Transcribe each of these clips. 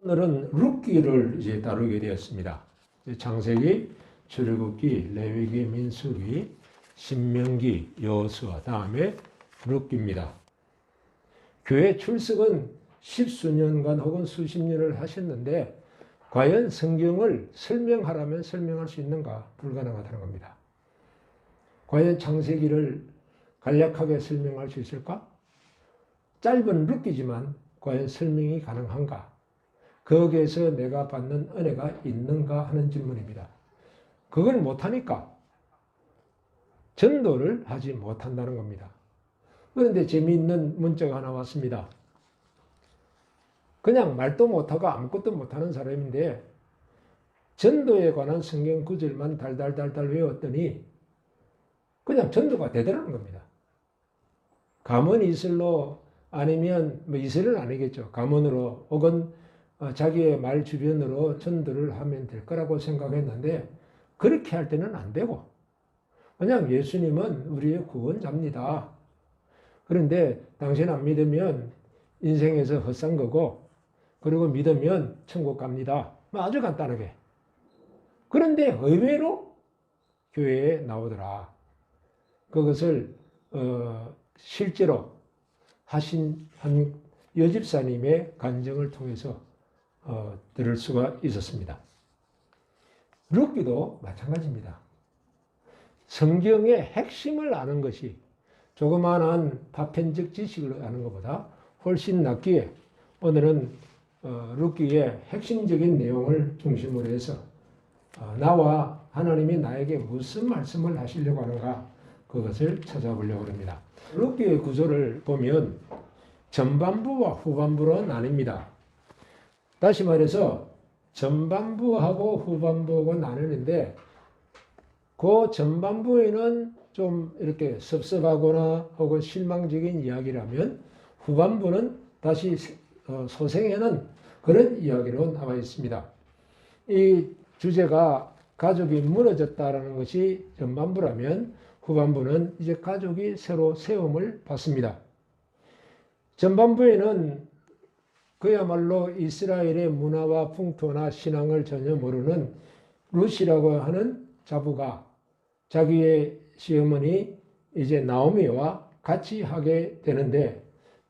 오늘은 룻기를 이제 다루게 되었습니다. 창세기, 출애굽기, 레위기, 민수기, 신명기, 여호수아, 다음에 룻기입니다. 교회 출석은 십수년간 혹은 수십 년을 하셨는데 과연 성경을 설명하라면 설명할 수 있는가? 불가능하다는 겁니다. 과연 창세기를 간략하게 설명할 수 있을까? 짧은 룻기지만 과연 설명이 가능한가? 거기에서 내가 받는 은혜가 있는가 하는 질문입니다. 그걸 못하니까 전도를 하지 못한다는 겁니다. 그런데 재미있는 문자가 하나 왔습니다. 그냥 말도 못하고 아무것도 못하는 사람인데 전도에 관한 성경 구절만 달달달달 외웠더니 그냥 전도가 되더라는 겁니다. 가문 이슬로 아니면 이슬은 아니겠죠. 가문으로 혹은 자기의 말 주변으로 전도를 하면 될 거라고 생각했는데 그렇게 할 때는 안 되고 그냥 예수님은 우리의 구원자입니다. 그런데 당신 안 믿으면 인생에서 헛산 거고 그리고 믿으면 천국 갑니다. 아주 간단하게. 그런데 의외로 교회에 나오더라. 그것을 실제로 하신 한 여집사님의 간증을 통해서 들을 수가 있었습니다. 룻기도 마찬가지입니다. 성경의 핵심을 아는 것이 조그마한 파편적 지식을 아는 것보다 훨씬 낫기에 오늘은 룻기의 핵심적인 내용을 중심으로 해서 나와 하나님이 나에게 무슨 말씀을 하시려고 하는가 그것을 찾아보려고 합니다. 룻기의 구조를 보면 전반부와 후반부로 나뉩니다. 다시 말해서 전반부하고 후반부하고 나누는데 그 전반부에는 좀 이렇게 섭섭하거나 혹은 실망적인 이야기라면 후반부는 다시 소생하는 그런 이야기로 나와 있습니다. 이 주제가 가족이 무너졌다라는 것이 전반부라면 후반부는 이제 가족이 새로 세움을 받습니다. 전반부에는 그야말로 이스라엘의 문화와 풍토나 신앙을 전혀 모르는 룻이라고 하는 자부가 자기의 시어머니 이제 나오미와 같이 하게 되는데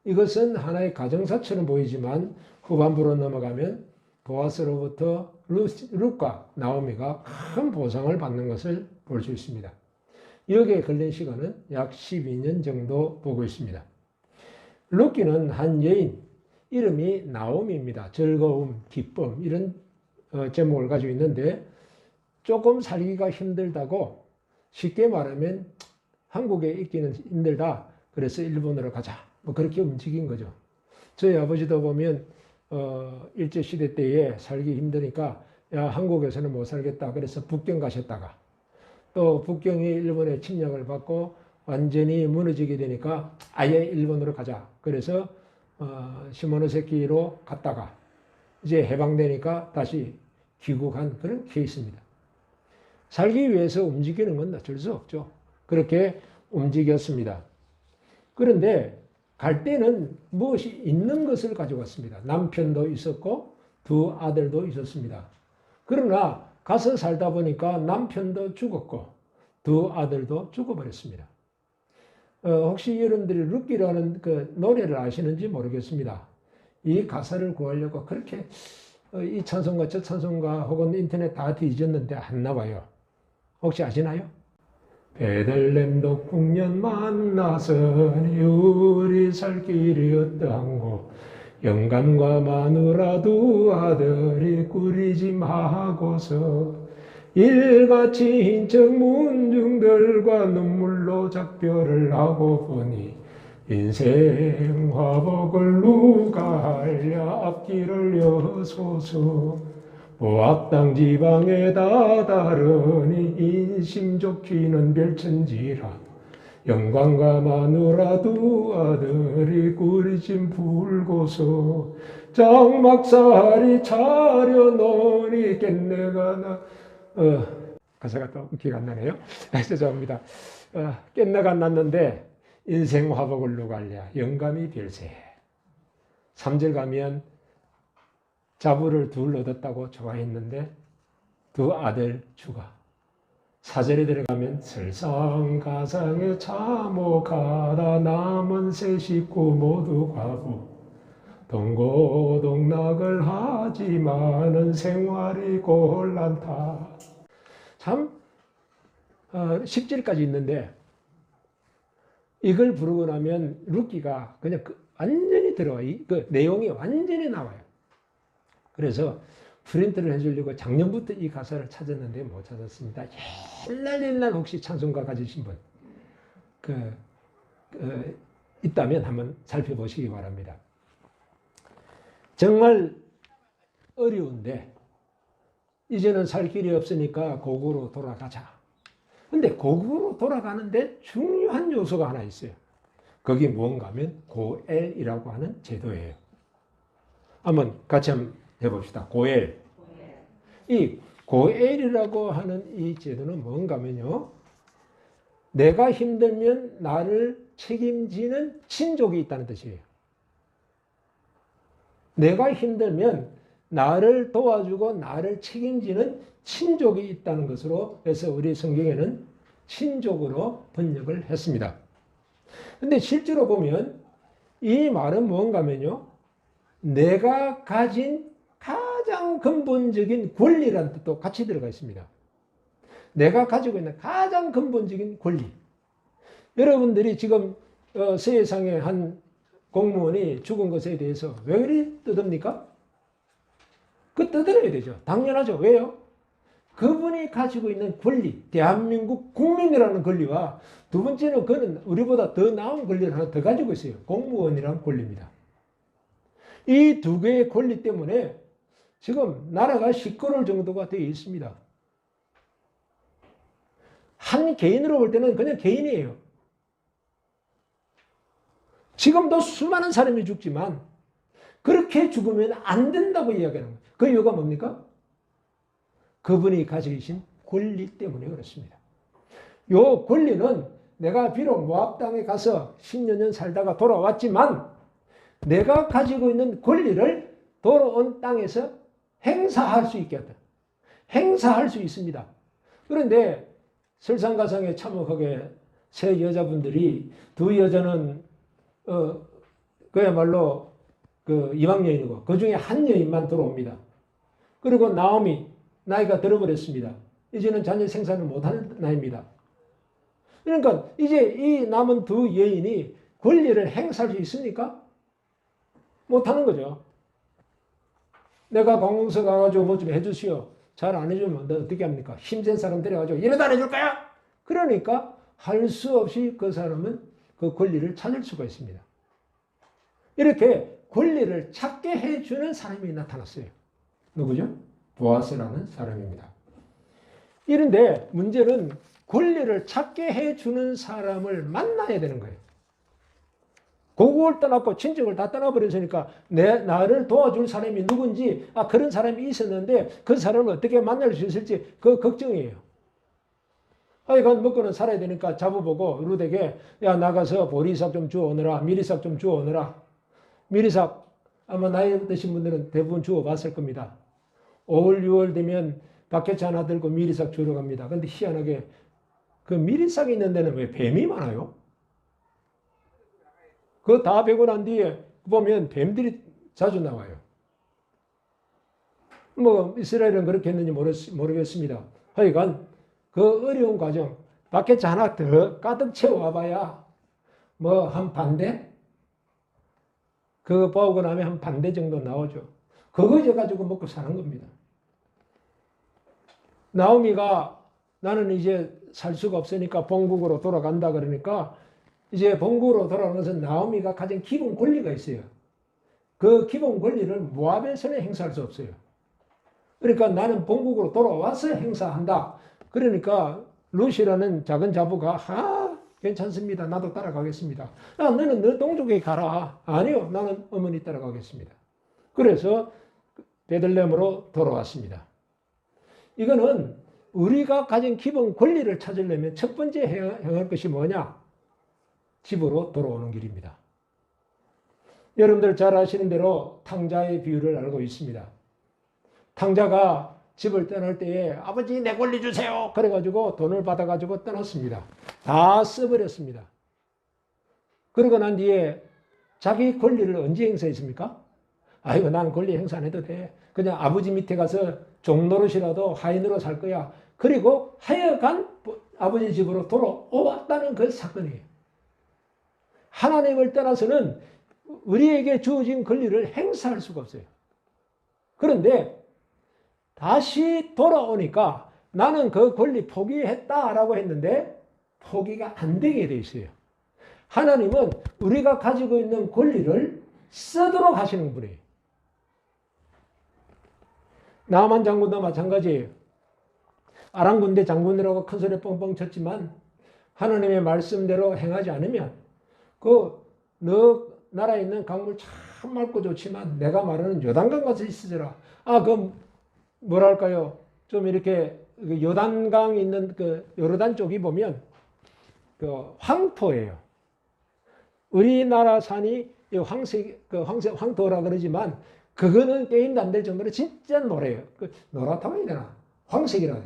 이것은 하나의 가정사처럼 보이지만 후반부로 넘어가면 보아스로부터 룻과 나오미가 큰 보상을 받는 것을 볼 수 있습니다. 여기에 걸린 시간은 약 12년 정도 보고 있습니다. 룻기는 한 여인 이름이 나오미입니다. 즐거움, 기쁨 이런 제목을 가지고 있는데 조금 살기가 힘들다고 쉽게 말하면 한국에 있기는 힘들다. 그래서 일본으로 가자. 뭐 그렇게 움직인 거죠. 저희 아버지도 보면 일제시대 때에 살기 힘드니까 야 한국에서는 못 살겠다. 그래서 북경 가셨다가 또 북경이 일본의 침략을 받고 완전히 무너지게 되니까 아예 일본으로 가자. 그래서 시모노세키로 갔다가 이제 해방되니까 다시 귀국한 그런 케이스입니다. 살기 위해서 움직이는 건 어쩔 수 없죠. 그렇게 움직였습니다. 그런데 갈 때는 무엇이 있는 것을 가져갔습니다. 남편도 있었고 두 아들도 있었습니다. 그러나 가서 살다 보니까 남편도 죽었고 두 아들도 죽어버렸습니다. 혹시 여러분들이 룻기라는 그 노래를 아시는지 모르겠습니다. 이 가사를 구하려고 그렇게 이 찬송가 저 찬송가 혹은 인터넷 다 뒤졌는데 안 나와요. 혹시 아시나요? 베들렘 북년 만나서니 우리 살 길이 어떠한고 영감과 마누라 두 아들이 꾸리짐하고서 일같이 흰척 문중들과 눈물로 작별을 하고 보니 인생 화복을 누가 알랴 앞길을 여소서 모압 땅 지방에 다다르니 인심 좋기는 별천지라 영광과 마누라 두 아들이 꾸리짐 불고서 장막살이 차려놓으니 깻내가 나 가사가 또 기가 안 나네요. 죄송합니다. 깻내가 났는데 인생 화복을 누가 알랴 영감이 별세 3절 가면 자부를 둘 얻었다고 좋아했는데 두 아들 추가. 4절에 들어가면 설상가상에 참혹하다 남은 세 식구 모두 과부 동고동락을 하지만은 생활이 곤란타. 참 10절까지 있는데 이걸 부르고 나면 룻기가 그냥 완전히 들어와. 그 내용이 완전히 나와요. 그래서 프린트를 해주려고 작년부터 이 가사를 찾았는데 못 찾았습니다. 옛날 혹시 찬송가 가지신 분 있다면 한번 살펴보시기 바랍니다. 정말 어려운데 이제는 살 길이 없으니까 고국으로 돌아가자. 근데 고국으로 돌아가는데 중요한 요소가 하나 있어요. 그게 뭔가 하면 고엘이라고 하는 제도예요. 한번 같이 한번 해봅시다. 고엘. 이 고엘이라고 하는 이 제도는 뭔가 하면요. 내가 힘들면 나를 책임지는 친족이 있다는 뜻이에요. 내가 힘들면 나를 도와주고 나를 책임지는 친족이 있다는 것으로 해서 우리 성경에는 친족으로 번역을 했습니다. 근데 실제로 보면 이 말은 뭔가 하면요. 내가 가진 가장 근본적인 권리라는 뜻도 같이 들어가 있습니다. 내가 가지고 있는 가장 근본적인 권리. 여러분들이 지금 세상에 한 공무원이 죽은 것에 대해서 왜 그리 뜯습니까? 뜯어야 되죠. 당연하죠. 왜요? 그분이 가지고 있는 권리, 대한민국 국민이라는 권리와 두 번째는 그는 우리보다 더 나은 권리를 하나 더 가지고 있어요. 공무원이라는 권리입니다. 이 두 개의 권리 때문에 지금 나라가 시끄러울 정도가 되어 있습니다. 한 개인으로 볼 때는 그냥 개인이에요. 지금도 수많은 사람이 죽지만 그렇게 죽으면 안 된다고 이야기하는 거예요. 그 이유가 뭡니까? 그분이 가지고 계신 권리 때문에 그렇습니다. 이 권리는 내가 비록 모압 땅에 가서 10여 년 살다가 돌아왔지만 내가 가지고 있는 권리를 돌아온 땅에서 행사할 수 있게 한다. 행사할 수 있습니다. 그런데 설상가상에 참혹하게 세 여자분들이 두 여자는 그야말로 이방 여인이고 그 중에 한 여인만 돌아옵니다. 그리고 나오미 나이가 들어버렸습니다. 이제는 자녀 생산을 못하는 나이입니다. 그러니까 이제 이 남은 두 여인이 권리를 행사할 수 있습니까? 못하는 거죠. 내가 관공서 가가지고 뭐 좀 해주시오. 잘 안 해주면 너 어떻게 합니까? 힘센 사람 데려가지고 이래도 안 해줄 거야? 그러니까 할 수 없이 그 사람은 그 권리를 찾을 수가 있습니다. 이렇게 권리를 찾게 해주는 사람이 나타났어요. 누구죠? 보아스라는 사람입니다. 이런데 문제는 권리를 찾게 해주는 사람을 만나야 되는 거예요. 고국을 떠났고 친척을 다 떠나버렸으니까 나를 도와줄 사람이 누군지 그런 사람이 있었는데 그 사람을 어떻게 만날 수 있을지 그 걱정이에요. 하여간 먹고는 살아야 되니까 자부보고 룻에게 야 나가서 보리삭 좀 주워오너라. 미리삭 좀 주워오너라. 미리삭 아마 나이 드신 분들은 대부분 주워봤을 겁니다. 5월 6월 되면 바켓차 하나 들고 미리삭 주러 갑니다. 근데 희한하게 그 미리삭이 있는 데는 왜 뱀이 많아요? 그거 다 베고 난 뒤에 보면 뱀들이 자주 나와요. 뭐 이스라엘은 그렇게 했는지 모르겠습니다. 하여간 그 어려운 과정 바켓차 하나 더 가득 채워와봐야 뭐 한 반대? 그거 봐오고 나면 한 반대 정도 나오죠. 그거 가지고 먹고 사는 겁니다. 나오미가 나는 이제 살 수가 없으니까 본국으로 돌아간다 그러니까 이제 본국으로 돌아가는 것은 나오미가 가진 기본 권리가 있어요. 그 기본 권리를 모압에서는 행사할 수 없어요. 그러니까 나는 본국으로 돌아와서 행사한다. 그러니까 룻이라는 작은 자부가 괜찮습니다. 나도 따라가겠습니다. 너는 너 동족에 가라. 아니요. 나는 어머니 따라가겠습니다. 그래서 베들레헴으로 돌아왔습니다. 이거는 우리가 가진 기본 권리를 찾으려면 첫 번째 행할 것이 뭐냐? 집으로 돌아오는 길입니다. 여러분들 잘 아시는 대로 탕자의 비유를 알고 있습니다. 황자가 집을 떠날 때에 아버지 내 권리 주세요. 그래가지고 돈을 받아가지고 떠났습니다. 다 써버렸습니다. 그러고 난 뒤에 자기 권리를 언제 행사했습니까? 아이고 난 권리 행사 안 해도 돼. 그냥 아버지 밑에 가서 종노릇이라도 하인으로 살 거야. 그리고 하여간 아버지 집으로 돌아왔다는 그 사건이에요. 하나님을 떠나서는 우리에게 주어진 권리를 행사할 수가 없어요. 그런데 다시 돌아오니까 나는 그 권리 포기했다라고 했는데 포기가 안 되게 돼 있어요. 하나님은 우리가 가지고 있는 권리를 쓰도록 하시는 분이에요. 나만 장군도 마찬가지예요. 아람군대 장군이라고 큰 소리 뻥뻥 쳤지만 하나님의 말씀대로 행하지 않으면 너 나라에 있는 강물 참 맑고 좋지만 내가 말하는 요단강 가서 있으라. 뭐랄까요? 좀 이렇게 요단강 있는 그 요르단 쪽이 보면 그 황토예요. 우리나라 산이 황토라 그러지만 그거는 게임도 안 될 정도로 진짜 노래요. 노랗다고 해야 되나? 황색이라 해요.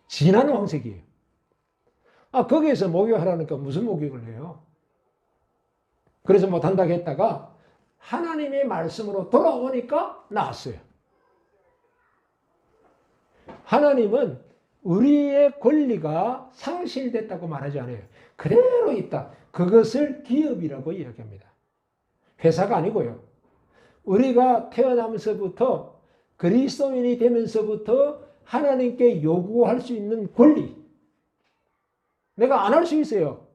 진한 황색이에요. 거기에서 목욕하라니까 무슨 목욕을 해요? 그래서 못한다고 했다가 하나님의 말씀으로 돌아오니까 나왔어요. 하나님은 우리의 권리가 상실됐다고 말하지 않아요. 그대로 있다. 그것을 기업이라고 이야기합니다. 회사가 아니고요. 우리가 태어나면서부터 그리스도인이 되면서부터 하나님께 요구할 수 있는 권리. 내가 안 할 수 있어요.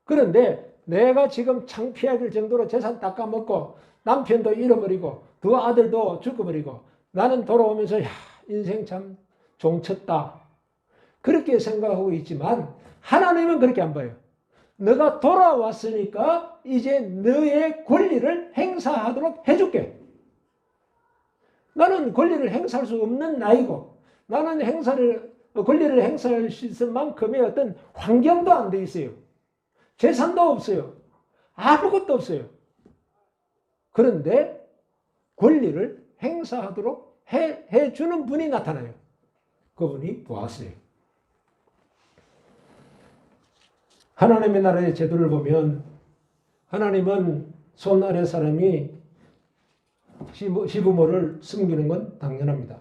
그런데 내가 지금 창피할 정도로 재산 다 까먹고 남편도 잃어버리고 두 아들도 죽어버리고 나는 돌아오면서 인생 참 종쳤다. 그렇게 생각하고 있지만 하나님은 그렇게 안 봐요. 너가 돌아왔으니까 이제 너의 권리를 행사하도록 해줄게. 나는 권리를 행사할 수 없는 나이고 나는 권리를 행사할 수 있을 만큼의 어떤 환경도 안 돼 있어요. 재산도 없어요. 아무것도 없어요. 그런데 권리를 행사하도록 해주는 분이 나타나요. 그분이 보아스예요. 하나님의 나라의 제도를 보면 하나님은 손 아래 사람이 시부모를 섬기는 건 당연합니다.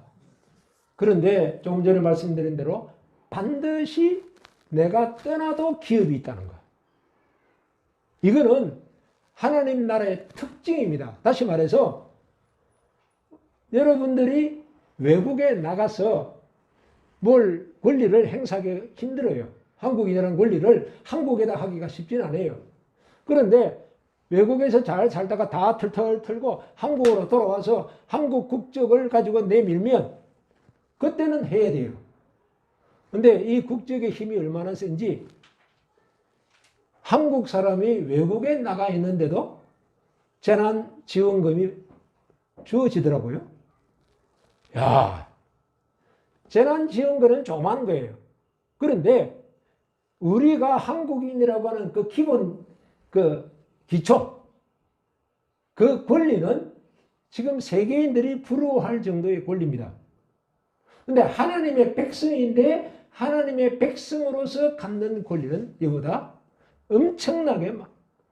그런데 조금 전에 말씀드린 대로 반드시 내가 떠나도 기업이 있다는 거. 이거는 하나님 나라의 특징입니다. 다시 말해서 여러분들이 외국에 나가서 뭘 권리를 행사하기 힘들어요. 한국인이라는 권리를 한국에다 하기가 쉽지는 않아요. 그런데 외국에서 잘 살다가 다 털털 털고 한국으로 돌아와서 한국 국적을 가지고 내밀면 그때는 해야 돼요. 근데 이 국적의 힘이 얼마나 센지 한국 사람이 외국에 나가 있는데도 재난지원금이 주어지더라고요. 야, 재난지원금은 조그만 거예요. 그런데 우리가 한국인이라고 하는 그 기본 기초, 그 권리는 지금 세계인들이 부러워할 정도의 권리입니다. 근데 하나님의 백성인데 하나님의 백성으로서 갖는 권리는 이보다 엄청나게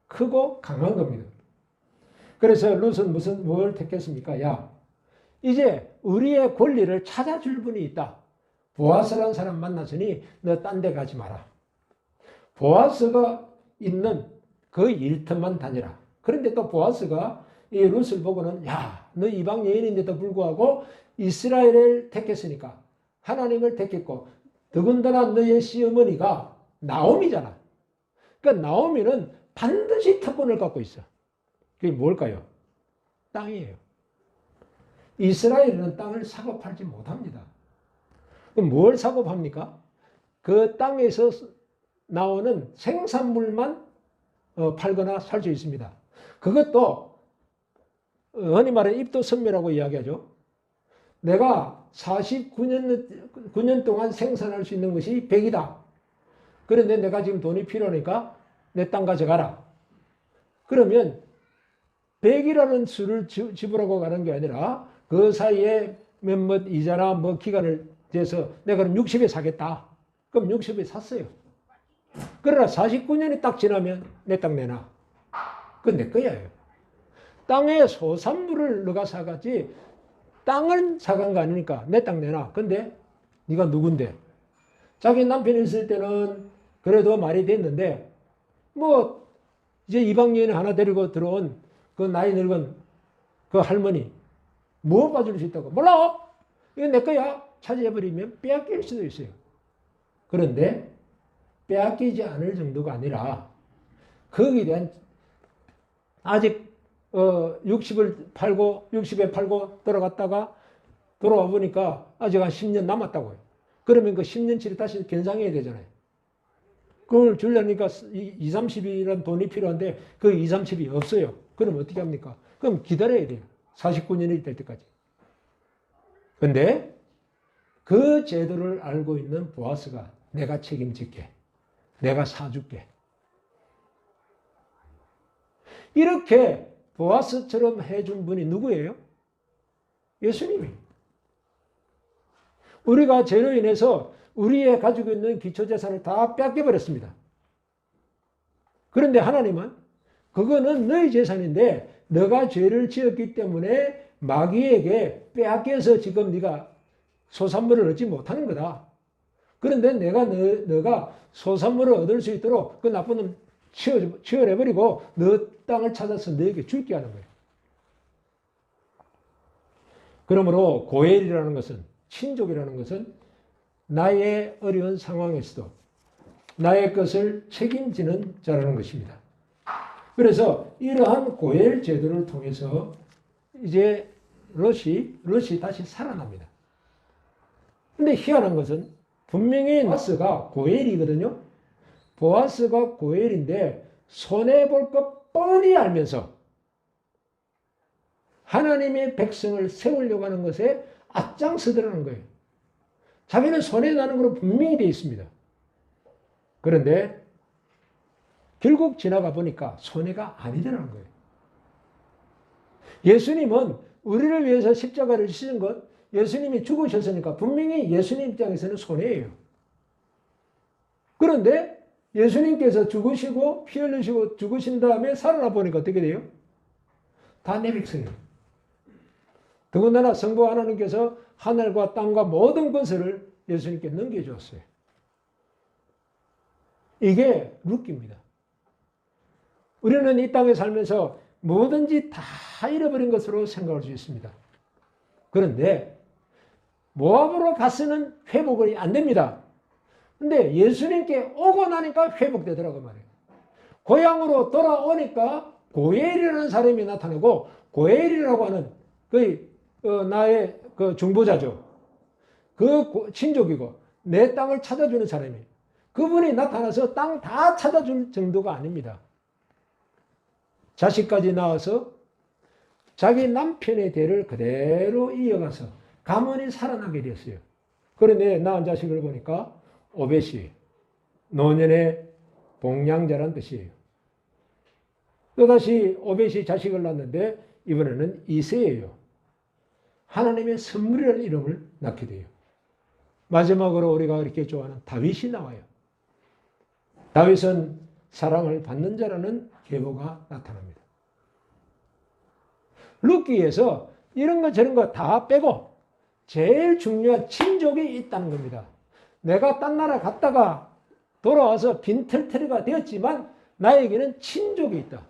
크고 강한 겁니다. 그래서 롯은 뭘 택했습니까? 이제 우리의 권리를 찾아줄 분이 있다. 보아스라는 사람 만났으니 너 딴 데 가지 마라. 보아스가 있는 그 일터만 다니라. 그런데 또 보아스가 이 롯을 보고는 너 이방 여인인데도 불구하고 이스라엘을 택했으니까 하나님을 택했고 더군다나 너의 시어머니가 나오미잖아. 그러니까 나오미는 반드시 특권을 갖고 있어. 그게 뭘까요? 땅이에요. 이스라엘은 땅을 사고 팔지 못합니다. 그럼 뭘 사고 팝니까? 그 땅에서 나오는 생산물만 팔거나 살 수 있습니다. 그것도 흔히 말해 입도선매라고 이야기하죠. 내가 49년 동안 생산할 수 있는 것이 100이다. 그런데 내가 지금 돈이 필요하니까 내 땅 가져가라. 그러면 100이라는 수를 지불하고 가는 게 아니라 그 사이에 몇몇 이자나 뭐 기간을 돼서 내가 그럼 60에 사겠다. 그럼 60에 샀어요. 그러나 49년이 딱 지나면 내 땅 내놔. 그건 내 거야. 땅에 소산물을 너가 사갔지 땅을 사간 거 아니니까 내 땅 내놔. 근데 네가 누군데? 자기 남편이 있을 때는 그래도 말이 됐는데 뭐 이제 이방인이 하나 데리고 들어온 그 나이 늙은 그 할머니 뭐 봐줄 수 있다고? 몰라. 이건 내 거야. 차지해버리면 빼앗길 수도 있어요. 그런데 빼앗기지 않을 정도가 아니라 거기에 대한 아직 60을 팔고 60에 팔고 들어갔다가 돌아와 보니까 아직 한 10년 남았다고요. 그러면 그 10년치를 다시 변상해야 되잖아요. 그걸 주려니까 2, 30이라는 돈이 필요한데 그 2, 30이 없어요. 그럼 어떻게 합니까? 그럼 기다려야 돼요. 49년이 될 때까지. 근데 그 제도를 알고 있는 보아스가 내가 책임질게. 내가 사줄게. 이렇게 보아스처럼 해준 분이 누구예요? 예수님이. 우리가 죄로 인해서 우리의 가지고 있는 기초재산을 다 뺏겨버렸습니다. 그런데 하나님은 그거는 너희 재산인데 너가 죄를 지었기 때문에 마귀에게 빼앗겨서 지금 네가 소산물을 얻지 못하는 거다. 그런데 내가 너가 소산물을 얻을 수 있도록 그 나쁜 놈 치워내버리고 너 땅을 찾아서 너에게 줄게 하는 거예요. 그러므로 고엘이라는 것은, 친족이라는 것은 나의 어려운 상황에서도 나의 것을 책임지는 자라는 것입니다. 그래서 이러한 고엘 제도를 통해서 이제 롯이 다시 살아납니다. 근데 희한한 것은 분명히 보아스가 고엘이거든요. 보아스가 고엘인데 손해볼 것 뻔히 알면서 하나님의 백성을 세우려고 하는 것에 앞장서더라는 거예요. 자기는 손해나는 걸로 분명히 되어 있습니다. 그런데 결국 지나가 보니까 손해가 아니더라는 거예요. 예수님은 우리를 위해서 십자가를 지신 것, 예수님이 죽으셨으니까 분명히 예수님 입장에서는 손해예요. 그런데 예수님께서 죽으시고 피 흘리시고 죽으신 다음에 살아나 보니까 어떻게 돼요? 다 내 백성이에요. 더군다나 성부 하나님께서 하늘과 땅과 모든 것을 예수님께 넘겨주었어요. 이게 룻기입니다. 우리는 이 땅에 살면서 뭐든지 다 잃어버린 것으로 생각할 수 있습니다. 그런데 모압으로 가서는 회복이 안 됩니다. 근데 예수님께 오고 나니까 회복되더라고 말이에요. 고향으로 돌아오니까 고엘이라는 사람이 나타나고, 고엘이라고 하는 나의 그 중보자죠. 그 친족이고 내 땅을 찾아주는 사람이, 그분이 나타나서 땅 다 찾아줄 정도가 아닙니다. 자식까지 낳아서 자기 남편의 대를 그대로 이어가서 가문이 살아나게 됐어요. 그런데 낳은 자식을 보니까 오벳이 노년의 봉양자란 뜻이에요. 또다시 오벳이 자식을 낳는데 이번에는 이새예요. 하나님의 선물이라는 이름을 낳게 돼요. 마지막으로 우리가 이렇게 좋아하는 다윗이 나와요. 다윗은 사랑을 받는 자라는 계보가 나타납니다. 룻기에서 이런 거 저런 거 다 빼고 제일 중요한 친족이 있다는 겁니다. 내가 딴 나라 갔다가 돌아와서 빈털터리가 되었지만 나에게는 친족이 있다.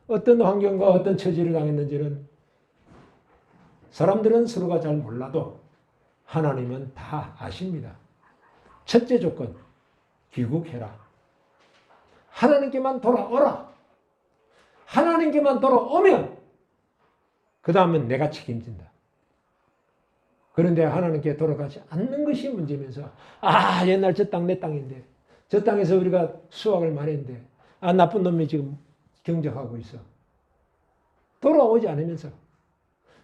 어떤 환경과 어떤 처지를 당했는지는 사람들은 서로가 잘 몰라도 하나님은 다 아십니다. 첫째 조건, 귀국해라. 하나님께만 돌아오라. 하나님께만 돌아오면 그 다음은 내가 책임진다. 그런데 하나님께 돌아가지 않는 것이 문제면서 옛날 저 땅 내 땅인데 저 땅에서 우리가 수확을 많이 했는데 나쁜 놈이 지금 경작하고 있어. 돌아오지 않으면서.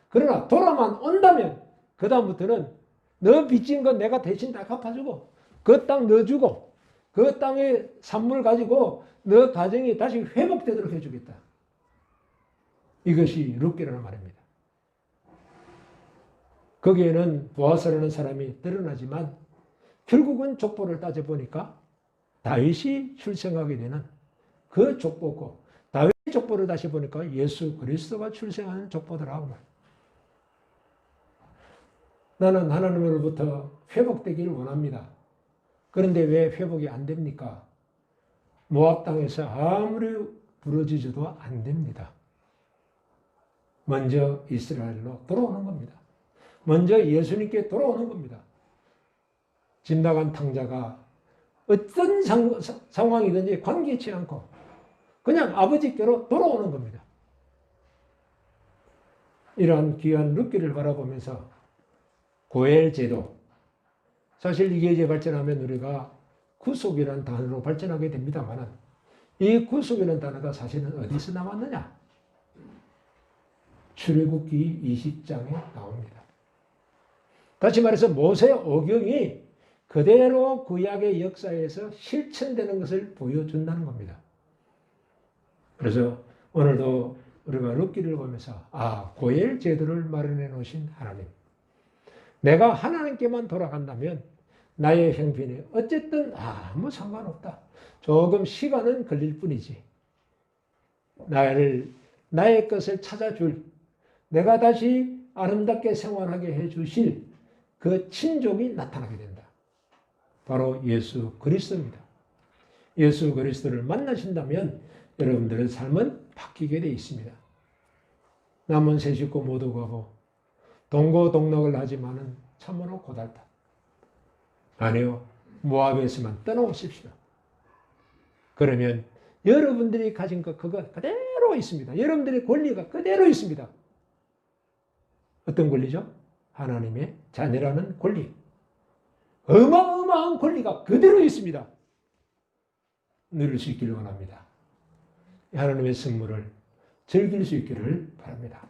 그러나 돌아만 온다면 그 다음부터는 너 빚진 건 내가 대신 다 갚아주고 그 땅 넣어주고 그 땅의 산물 가지고 너 가정이 다시 회복되도록 해주겠다. 이것이 룻기라는 말입니다. 거기에는 보아스라는 사람이 드러나지만 결국은 족보를 따져보니까 다윗이 출생하게 되는 그 족보고, 다윗 족보를 다시 보니까 예수 그리스도가 출생하는 족보더라고. 나는 하나님으로부터 회복되기를 원합니다. 그런데 왜 회복이 안 됩니까? 모압 땅에서 아무리 부러지져도 안 됩니다. 먼저 이스라엘로 돌아오는 겁니다. 먼저 예수님께 돌아오는 겁니다. 집 나간 탕자가 어떤 상황이든지 관계치 않고 그냥 아버지께로 돌아오는 겁니다. 이러한 귀한 룻기를 바라보면서 고엘 제도, 사실 이게 이제 발전하면 우리가 구속이라는 단어로 발전하게 됩니다만, 이 구속이라는 단어가 사실은 어디서 나왔느냐? 출애굽기 20장에 나옵니다. 다시 말해서 모세 오경이 그대로 구약의 역사에서 실천되는 것을 보여준다는 겁니다. 그래서 오늘도 우리가 룻기를 보면서 고엘 제도를 마련해 놓으신 하나님, 내가 하나님께만 돌아간다면 나의 형편이 어쨌든 아무 상관없다. 조금 시간은 걸릴 뿐이지. 나의 것을 찾아줄, 내가 다시 아름답게 생활하게 해주실 그 친족이 나타나게 된다. 바로 예수 그리스도입니다. 예수 그리스도를 만나신다면 여러분들의 삶은 바뀌게 되어 있습니다. 남은 세 식구 모두 가고 동고동락을 하지만은 참으로 고달다. 아니요, 모압에서만 떠나오십시오. 그러면 여러분들이 가진 것 그거 그대로 있습니다. 여러분들의 권리가 그대로 있습니다. 어떤 권리죠? 하나님의 자녀라는 권리. 어마어마한 권리가 그대로 있습니다. 누릴 수 있기를 원합니다. 하나님의 선물을 즐길 수 있기를 바랍니다.